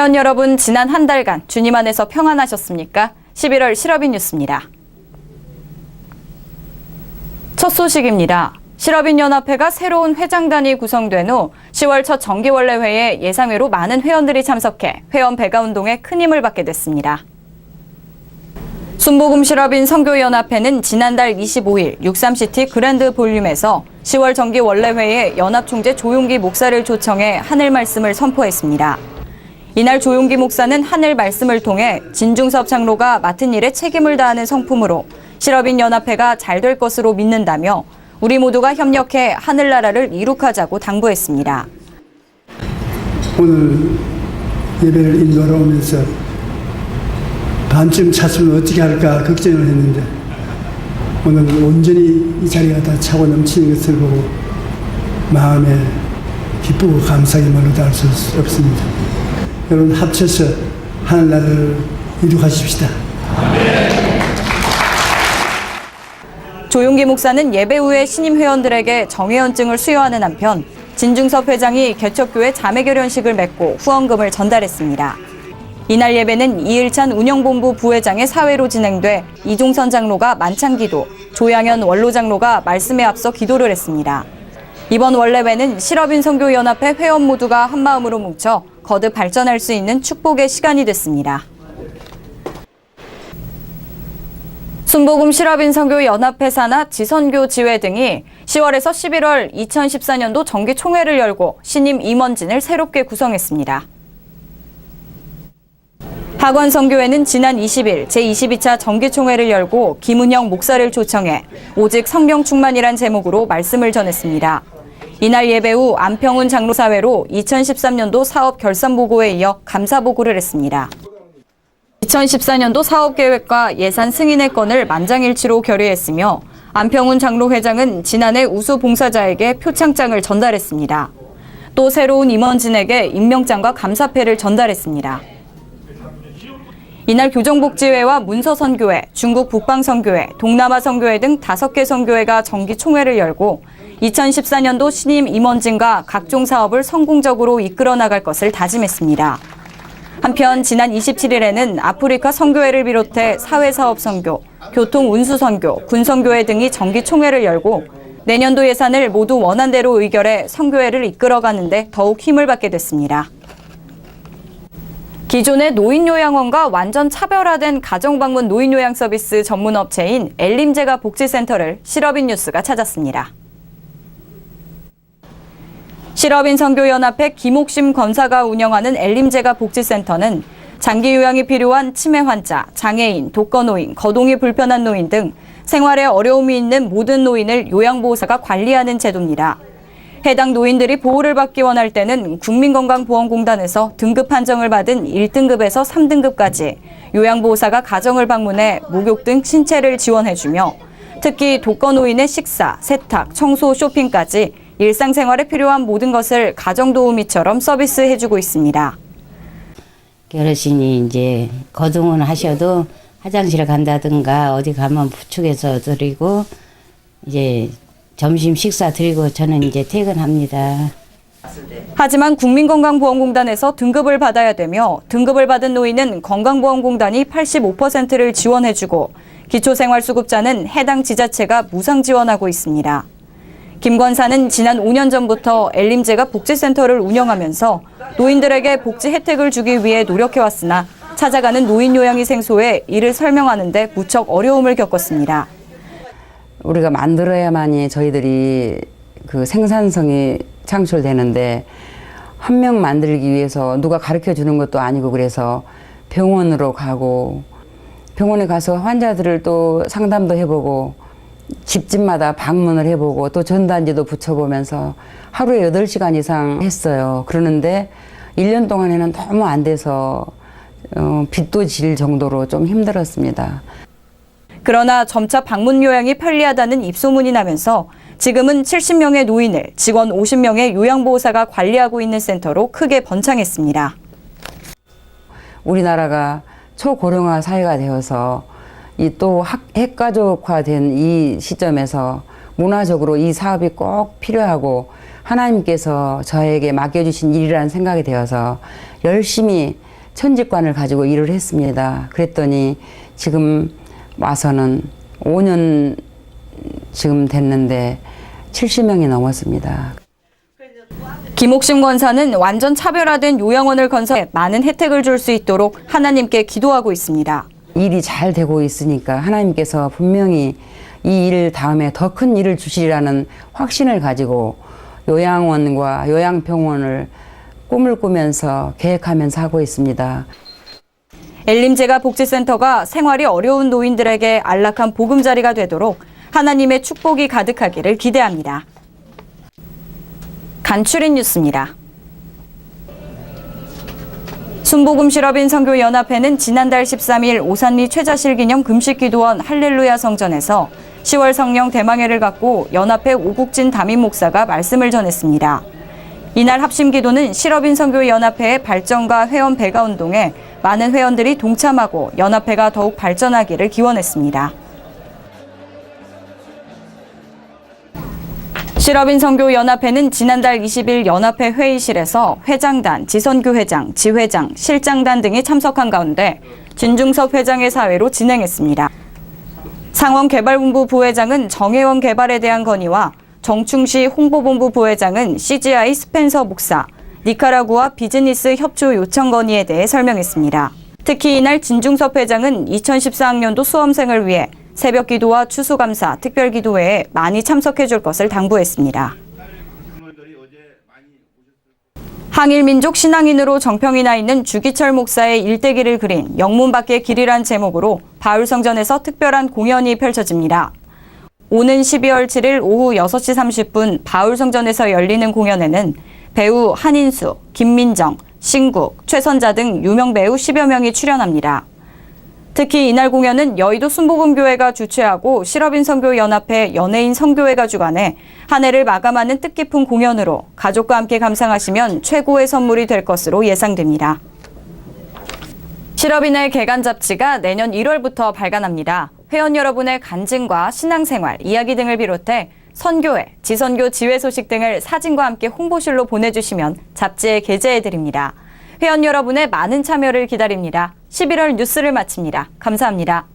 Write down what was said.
회원 여러분, 지난 한 달간 주님 안에서 평안하셨습니까? 11월 실업인 뉴스입니다. 첫 소식입니다. 실업인연합회가 새로운 회장단이 구성된 후 10월 첫 정기원래회에 예상외로 많은 회원들이 참석해 회원 배가 운동에 큰 힘을 받게 됐습니다. 순복음 실업인 선교연합회는 지난달 25일 63시티 그랜드 볼륨에서 10월 정기원래회에 연합총재 조용기 목사를 초청해 하늘 말씀을 선포했습니다. 이날 조용기 목사는 하늘 말씀을 통해 진중섭 장로가 맡은 일에 책임을 다하는 성품으로 실업인연합회가 잘 될 것으로 믿는다며 우리 모두가 협력해 하늘나라를 이룩하자고 당부했습니다. 오늘 예배를 인도하러 오면서 반쯤 찼으면 어떻게 할까 걱정을 했는데 오늘 온전히 이 자리가 다 차고 넘치는 것을 보고 마음에 기쁘고 감사의 말로 다 할 수 없습니다. 여러분 합쳐서 하늘나라를 이룩하십시다. 조용기 목사는 예배 후에 신임 회원들에게 정회원증을 수여하는 한편 진중섭 회장이 개척교회 자매결연식을 맺고 후원금을 전달했습니다. 이날 예배는 이일찬 운영본부 부회장의 사회로 진행돼 이종선 장로가 만찬기도, 조양현 원로장로가 말씀에 앞서 기도를 했습니다. 이번 원래회는 실업인 선교연합회 회원 모두가 한마음으로 뭉쳐 거듭 발전할 수 있는 축복의 시간이 됐습니다. 순복음 실업인 선교연합회 산하 지선교 지회 등이 10월에서 11월 2014년도 정기총회를 열고 신임 임원진을 새롭게 구성했습니다. 학원선교회는 지난 20일 제22차 정기총회를 열고 김은영 목사를 초청해 오직 성령 충만이란 제목으로 말씀을 전했습니다. 이날 예배 후 안평훈 장로사회로 2013년도 사업 결산보고에 이어 감사보고를 했습니다. 2014년도 사업계획과 예산 승인의 건을 만장일치로 결의했으며 안평훈 장로회장은 지난해 우수 봉사자에게 표창장을 전달했습니다. 또 새로운 임원진에게 임명장과 감사패를 전달했습니다. 이날 교정복지회와 문서선교회, 중국 북방선교회, 동남아선교회 등 5개 선교회가 정기총회를 열고 2014년도 신임 임원진과 각종 사업을 성공적으로 이끌어 나갈 것을 다짐했습니다. 한편 지난 27일에는 아프리카 선교회를 비롯해 사회사업 선교, 교통 운수 선교, 군선교회 등이 정기총회를 열고 내년도 예산을 모두 원안대로 의결해 선교회를 이끌어가는 데 더욱 힘을 받게 됐습니다. 기존의 노인요양원과 완전 차별화된 가정방문 노인요양 서비스 전문 업체인 엘림제가 복지센터를 실업인 뉴스가 찾았습니다. 실업인 선교연합회 김옥심 권사가 운영하는 엘림제가 복지센터는 장기 요양이 필요한 치매 환자, 장애인, 독거노인, 거동이 불편한 노인 등 생활에 어려움이 있는 모든 노인을 요양보호사가 관리하는 제도입니다. 해당 노인들이 보호를 받기 원할 때는 국민건강보험공단에서 등급 판정을 받은 1등급에서 3등급까지 요양보호사가 가정을 방문해 목욕 등 신체를 지원해주며 특히 독거노인의 식사, 세탁, 청소, 쇼핑까지 일상생활에 필요한 모든 것을 가정도우미처럼 서비스해주고 있습니다. 어르신이 이제 거동은 하셔도 화장실 간다든가 어디 가면 부축해서 드리고 이제 점심 식사 드리고 저는 이제 퇴근합니다. 하지만 국민건강보험공단에서 등급을 받아야 되며 등급을 받은 노인은 건강보험공단이 85%를 지원해주고 기초생활수급자는 해당 지자체가 무상 지원하고 있습니다. 김 권사는 지난 5년 전부터 엘림제가 복지센터를 운영하면서 노인들에게 복지 혜택을 주기 위해 노력해왔으나 찾아가는 노인 요양이 생소해 이를 설명하는 데 무척 어려움을 겪었습니다. 우리가 만들어야만이 저희들이 그 생산성이 창출되는데 한 명 만들기 위해서 누가 가르쳐 주는 것도 아니고 그래서 병원으로 가고 병원에 가서 환자들을 또 상담도 해보고 집집마다 방문을 해보고 또 전단지도 붙여보면서 하루에 8시간 이상 했어요. 그러는데 1년 동안에는 너무 안 돼서 빚도 질 정도로 좀 힘들었습니다. 그러나 점차 방문 요양이 편리하다는 입소문이 나면서 지금은 70명의 노인을 직원 50명의 요양보호사가 관리하고 있는 센터로 크게 번창했습니다. 우리나라가 초고령화 사회가 되어서 이 또 핵가족화된 이 시점에서 문화적으로 이 사업이 꼭 필요하고 하나님께서 저에게 맡겨주신 일이라는 생각이 되어서 열심히 천직관을 가지고 일을 했습니다. 그랬더니 지금 와서는 5년 지금 됐는데 70명이 넘었습니다. 김옥심 권사는 완전 차별화된 요양원을 건설해 많은 혜택을 줄 수 있도록 하나님께 기도하고 있습니다. 일이 잘 되고 있으니까 하나님께서 분명히 이 일 다음에 더 큰 일을 주시리라는 확신을 가지고 요양원과 요양병원을 꿈을 꾸면서 계획하면서 하고 있습니다. 엘림제가 복지센터가 생활이 어려운 노인들에게 안락한 보금자리가 되도록 하나님의 축복이 가득하기를 기대합니다. 간추린 뉴스입니다. 순복음실업인 선교연합회는 지난달 13일 오산리 최자실 기념 금식기도원 할렐루야 성전에서 10월 성령 대망회를 갖고 연합회 오국진 담임 목사가 말씀을 전했습니다. 이날 합심기도는 실업인 선교연합회의 발전과 회원 배가 운동에 많은 회원들이 동참하고 연합회가 더욱 발전하기를 기원했습니다. 실업인 선교연합회는 지난달 20일 연합회 회의실에서 회장단, 지선교 회장, 지회장, 실장단 등이 참석한 가운데 진중섭 회장의 사회로 진행했습니다. 상원개발본부 부회장은 정혜원 개발에 대한 건의와 정충시 홍보본부 부회장은 CGI 스펜서 목사, 니카라구아 비즈니스 협조 요청 건의에 대해 설명했습니다. 특히 이날 진중섭 회장은 2014학년도 수험생을 위해 새벽 기도와 추수감사, 특별기도회에 많이 참석해 줄 것을 당부했습니다. 항일민족 신앙인으로 정평이 나 있는 주기철 목사의 일대기를 그린 영문 밖의 길이란 제목으로 바울성전에서 특별한 공연이 펼쳐집니다. 오는 12월 7일 오후 6시 30분 바울성전에서 열리는 공연에는 배우 한인수, 김민정, 신국, 최선자 등 유명 배우 10여 명이 출연합니다. 특히 이날 공연은 여의도 순복음교회가 주최하고 실업인 선교연합회 연예인 선교회가 주관해 한 해를 마감하는 뜻깊은 공연으로 가족과 함께 감상하시면 최고의 선물이 될 것으로 예상됩니다. 실업인의 개간 잡지가 내년 1월부터 발간합니다. 회원 여러분의 간증과 신앙생활, 이야기 등을 비롯해 선교회, 지선교 지회 소식 등을 사진과 함께 홍보실로 보내주시면 잡지에 게재해드립니다. 회원 여러분의 많은 참여를 기다립니다. 11월 뉴스를 마칩니다. 감사합니다.